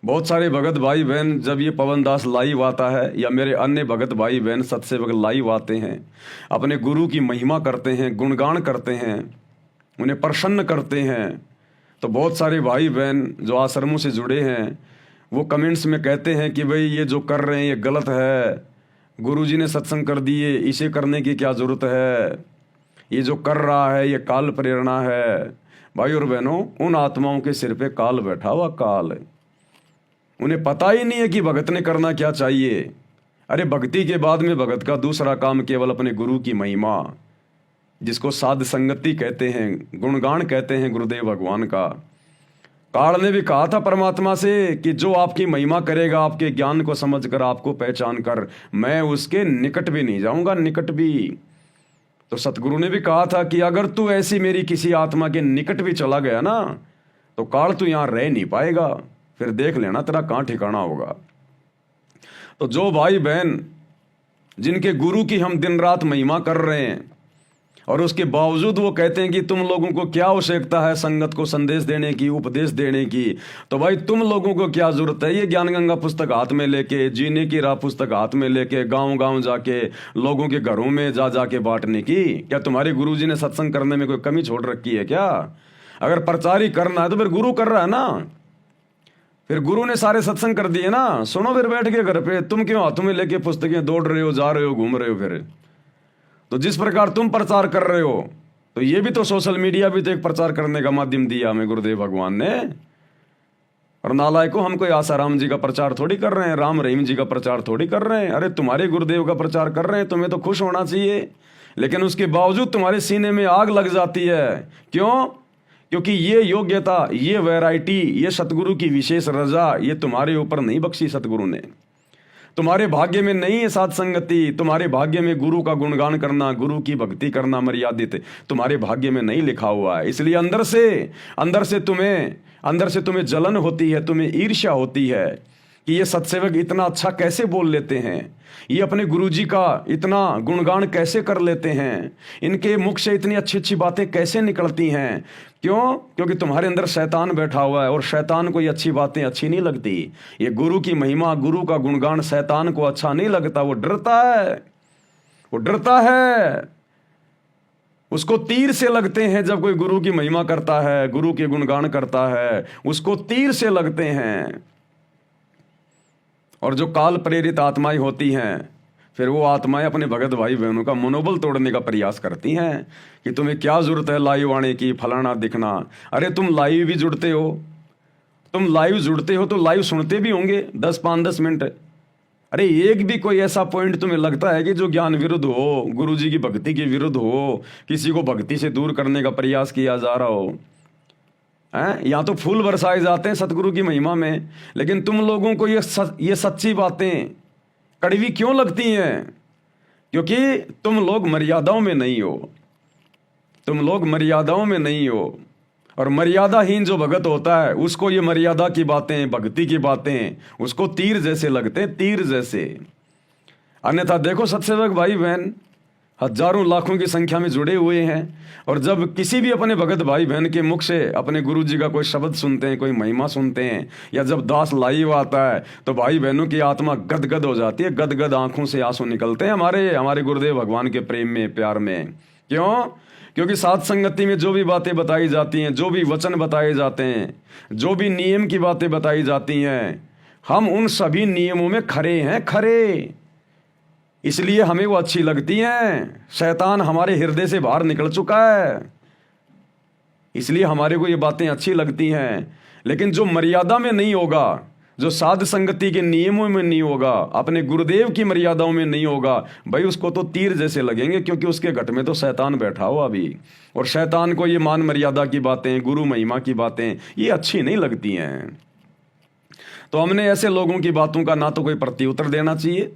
बहुत सारे भगत भाई बहन जब ये पवन दास लाइव आता है या मेरे अन्य भगत भाई बहन सत्सेवक लाइव आते हैं, अपने गुरु की महिमा करते हैं, गुणगान करते हैं, उन्हें प्रसन्न करते हैं, तो बहुत सारे भाई बहन जो आश्रमों से जुड़े हैं वो कमेंट्स में कहते हैं कि भाई ये जो कर रहे हैं ये गलत है, गुरुजी ने सत्संग कर दिए, इसे करने की क्या ज़रूरत है, ये जो कर रहा है ये काल प्रेरणा है। भाई और बहनों, उन आत्माओं के सिर पे काल बैठा हुआ काल है, उन्हें पता ही नहीं है कि भगत ने करना क्या चाहिए। अरे भक्ति के बाद में भगत का दूसरा काम केवल अपने गुरु की महिमा, जिसको साध संगति कहते हैं, गुणगान कहते हैं गुरुदेव भगवान का। काल ने भी कहा था परमात्मा से कि जो आपकी महिमा करेगा, आपके ज्ञान को समझकर, आपको पहचान कर, मैं उसके निकट भी नहीं जाऊंगा, निकट भी। तो सतगुरु ने भी कहा था कि अगर तू ऐसी मेरी किसी आत्मा के निकट भी चला गया ना, तो काल तू यहां रह नहीं पाएगा, फिर देख लेना तेरा कहां ठिकाना होगा। तो जो भाई बहन जिनके गुरु की हम दिन रात महिमा कर रहे हैं और उसके बावजूद वो कहते हैं कि तुम लोगों को क्या आवश्यकता है संगत को संदेश देने की, उपदेश देने की, तो भाई तुम लोगों को क्या जरूरत है ये ज्ञान गंगा पुस्तक हाथ में लेके, जीने की राह पुस्तक हाथ में लेके, गांव गांव जाके लोगों के घरों में जा जाके बांटने की? क्या तुम्हारे गुरुजी ने सत्संग करने में कोई कमी छोड़ रखी है क्या? अगर प्रचार ही करना है तो फिर गुरु कर रहा है ना, फिर गुरु ने सारे सत्संग कर दिए ना। सुनो फिर बैठ के घर पे, तुम क्यों हाथों में लेके पुस्तकें दौड़ रहे हो, जा रहे हो, घूम रहे हो? फिर तो जिस प्रकार तुम प्रचार कर रहे हो, तो ये भी तो सोशल मीडिया भी तो एक प्रचार करने का माध्यम दिया हमें गुरुदेव भगवान ने। और नालायकों, हम कोई आसाराम जी का प्रचार थोड़ी कर रहे हैं, राम रहीम जी का प्रचार थोड़ी कर रहे हैं। अरे तुम्हारे गुरुदेव का प्रचार कर रहे हैं, तुम्हें तो खुश होना चाहिए, लेकिन उसके बावजूद तुम्हारे सीने में आग लग जाती है। क्यों? क्योंकि ये योग्यता, ये वैरायटी, ये सतगुरु की विशेष रजा ये तुम्हारे ऊपर नहीं बख्शी सतगुरु ने। तुम्हारे भाग्य में नहीं है साध संगति, तुम्हारे भाग्य में गुरु का गुणगान करना, गुरु की भक्ति करना मर्यादित तुम्हारे भाग्य में नहीं लिखा हुआ है। इसलिए अंदर से तुम्हें जलन होती है, तुम्हें ईर्ष्या होती है कि ये सत्सेवक इतना अच्छा कैसे बोल लेते हैं, ये अपने गुरुजी का इतना गुणगान कैसे कर लेते हैं, इनके मुख से इतनी अच्छी अच्छी बातें कैसे निकलती हैं। क्यों? क्योंकि तुम्हारे अंदर शैतान बैठा हुआ है और शैतान को ये अच्छी बातें अच्छी नहीं लगती। ये गुरु की महिमा, गुरु का गुणगान शैतान को अच्छा नहीं लगता, वो डरता है, वो डरता है। उसको तीर से लगते हैं जब कोई गुरु की महिमा करता है, गुरु के गुणगान करता है, उसको तीर से लगते हैं। और जो काल प्रेरित आत्माएं होती हैं, फिर वो आत्माएं अपने भगत भाई बहनों का मनोबल तोड़ने का प्रयास करती हैं कि तुम्हें क्या जरूरत है लाइव आने की, फलाना दिखना। अरे तुम लाइव भी जुड़ते हो, तुम लाइव जुड़ते हो तो लाइव सुनते भी होंगे 10-5-10 मिनट। अरे एक भी कोई ऐसा पॉइंट तुम्हें लगता है कि जो ज्ञान विरुद्ध हो, गुरुजी की भक्ति के विरुद्ध हो, किसी को भक्ति से दूर करने का प्रयास किया जा रहा हो? यहाँ तो फूल बरसाए जाते हैं सतगुरु की महिमा में, लेकिन तुम लोगों को ये सच्ची बातें कड़वी क्यों लगती हैं? क्योंकि तुम लोग मर्यादाओं में नहीं हो, तुम लोग मर्यादाओं में नहीं हो। और मर्यादाहीन जो भगत होता है उसको ये मर्यादा की बातें, भक्ति की बातें उसको तीर जैसे लगते हैं, तीर जैसे। अन्यथा देखो सत्सेवक भाई बहन हजारों लाखों की संख्या में जुड़े हुए हैं, और जब किसी भी अपने भगत भाई बहन के मुख से अपने गुरुजी का कोई शब्द सुनते हैं, कोई महिमा सुनते हैं, या जब दास लाइव आता है, तो भाई बहनों की आत्मा गदगद हो जाती है, गदगद आंखों से आंसू निकलते हैं हमारे गुरुदेव भगवान के प्रेम में, प्यार में। क्यों? क्योंकि साध संगति में जो भी बातें बताई जाती हैं, जो भी वचन बताए जाते हैं, जो भी नियम की बातें बताई जाती हैं, हम उन सभी नियमों में खरे हैं, खरे। इसलिए हमें वो अच्छी लगती हैं। शैतान हमारे हृदय से बाहर निकल चुका है, इसलिए हमारे को ये बातें अच्छी लगती हैं। लेकिन जो मर्यादा में नहीं होगा, जो साध संगति के नियमों में नहीं होगा, अपने गुरुदेव की मर्यादाओं में नहीं होगा, भाई उसको तो तीर जैसे लगेंगे, क्योंकि उसके घट में तो शैतान बैठा हुआ अभी। और शैतान को ये मान मर्यादा की बातें, गुरु महिमा की बातें ये अच्छी नहीं लगती हैं। तो हमने ऐसे लोगों की बातों का ना तो कोई प्रत्युत्तर देना चाहिए,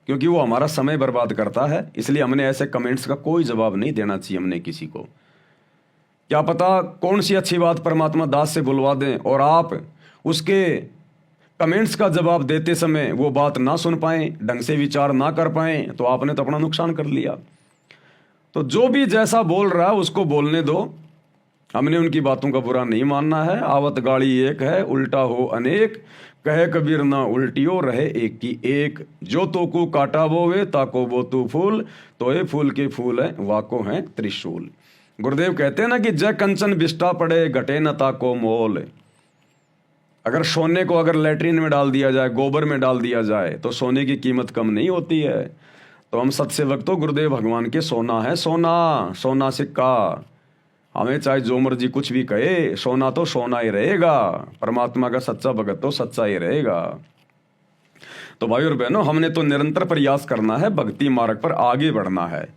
क्योंकि वो हमारा समय बर्बाद करता है। इसलिए हमने ऐसे कमेंट्स का कोई जवाब नहीं देना चाहिए हमने किसी को। क्या पता कौन सी अच्छी बात परमात्मा दास से बुलवा दें और आप उसके कमेंट्स का जवाब देते समय वो बात ना सुन पाएं, ढंग से विचार ना कर पाएं, तो आपने तो अपना नुकसान कर लिया। तो जो भी जैसा बोल रहा है उसको बोलने दो, हमने उनकी बातों का बुरा नहीं मानना है। आवत गाड़ी एक है, उल्टा हो अनेक, कहे कबीर ना उल्टियो रहे एक की एक। जो तो को काटा वो वे ताको वो तू फूल, तो ये फूल के फूल है वाको है त्रिशूल। गुरुदेव कहते हैं ना कि जय कंचन बिष्टा पड़े घटे न ताको मोल। अगर सोने को अगर लेटरिन में डाल दिया जाए, गोबर में डाल दिया जाए, तो सोने की कीमत कम नहीं होती है। तो हम सत्सेवक तो गुरुदेव भगवान के सोना है, सोना, सोना सिक्का। हमें चाहे जो मर्जी कुछ भी कहे, सोना तो सोना ही रहेगा। परमात्मा का सच्चा भगत तो सच्चा ही रहेगा। तो भाई और बहनों, हमने तो निरंतर प्रयास करना है, भक्ति मार्ग पर आगे बढ़ना है।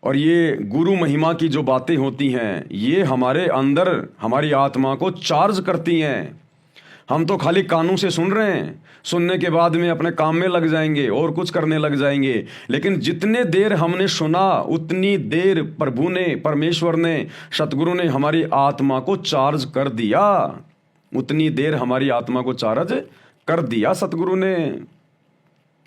और ये गुरु महिमा की जो बातें होती हैं, ये हमारे अंदर हमारी आत्मा को चार्ज करती हैं। हम तो खाली कानों से सुन रहे हैं, सुनने के बाद में अपने काम में लग जाएंगे और कुछ करने लग जाएंगे। लेकिन जितने देर हमने सुना, उतनी देर प्रभु ने, परमेश्वर ने, सतगुरु ने हमारी आत्मा को चार्ज कर दिया। उतनी देर हमारी आत्मा को चार्ज कर दिया सतगुरु ने।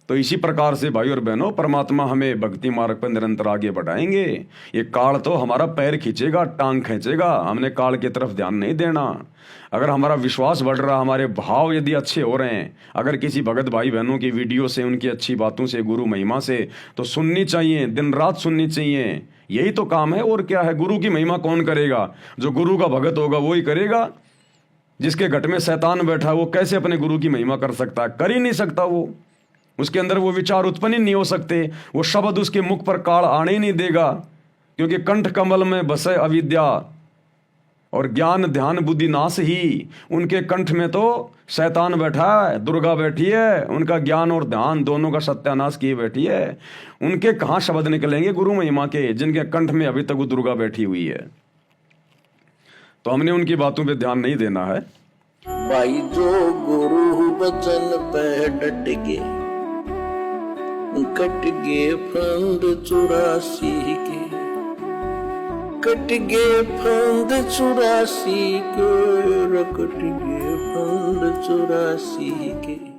तो इसी प्रकार से भाई और बहनों, परमात्मा हमें भक्ति मार्ग पर निरंतर आगे बढ़ाएंगे। ये काल तो हमारा पैर खींचेगा, टांग खींचेगा, हमने काल की तरफ ध्यान नहीं देना। अगर हमारा विश्वास बढ़ रहा, हमारे भाव यदि अच्छे हो रहे हैं, अगर किसी भगत भाई बहनों की वीडियो से, उनकी अच्छी बातों से, गुरु महिमा से, तो सुननी चाहिए, दिन रात सुननी चाहिए। यही तो काम है, और क्या है। गुरु की महिमा कौन करेगा? जो गुरु का भगत होगा वो ही करेगा। जिसके घट में शैतान बैठा, वो कैसे अपने गुरु की महिमा कर सकता है? कर ही नहीं सकता। वो, उसके अंदर वो विचार उत्पन्न ही नहीं हो सकते, वो शब्द उसके मुख पर काल आने ही नहीं देगा। क्योंकि कंठ कमल में बसे अविद्या और ज्ञान ध्यान बुद्धि नाश ही। उनके कंठ में तो शैतान बैठा है, दुर्गा बैठी है, उनका ज्ञान और ध्यान दोनों का सत्यानाश किए बैठी है। उनके कहाँ शब्द निकलेंगे गुरु महिमा के, जिनके कंठ में अभी तक वो दुर्गा बैठी हुई है। तो हमने उनकी बातों पे ध्यान नहीं देना है। भाई जो गुरु वचन पे डट गे, कट गे फंद 84 के, कट गे फंद 84 के, कट गे फंद 84 के।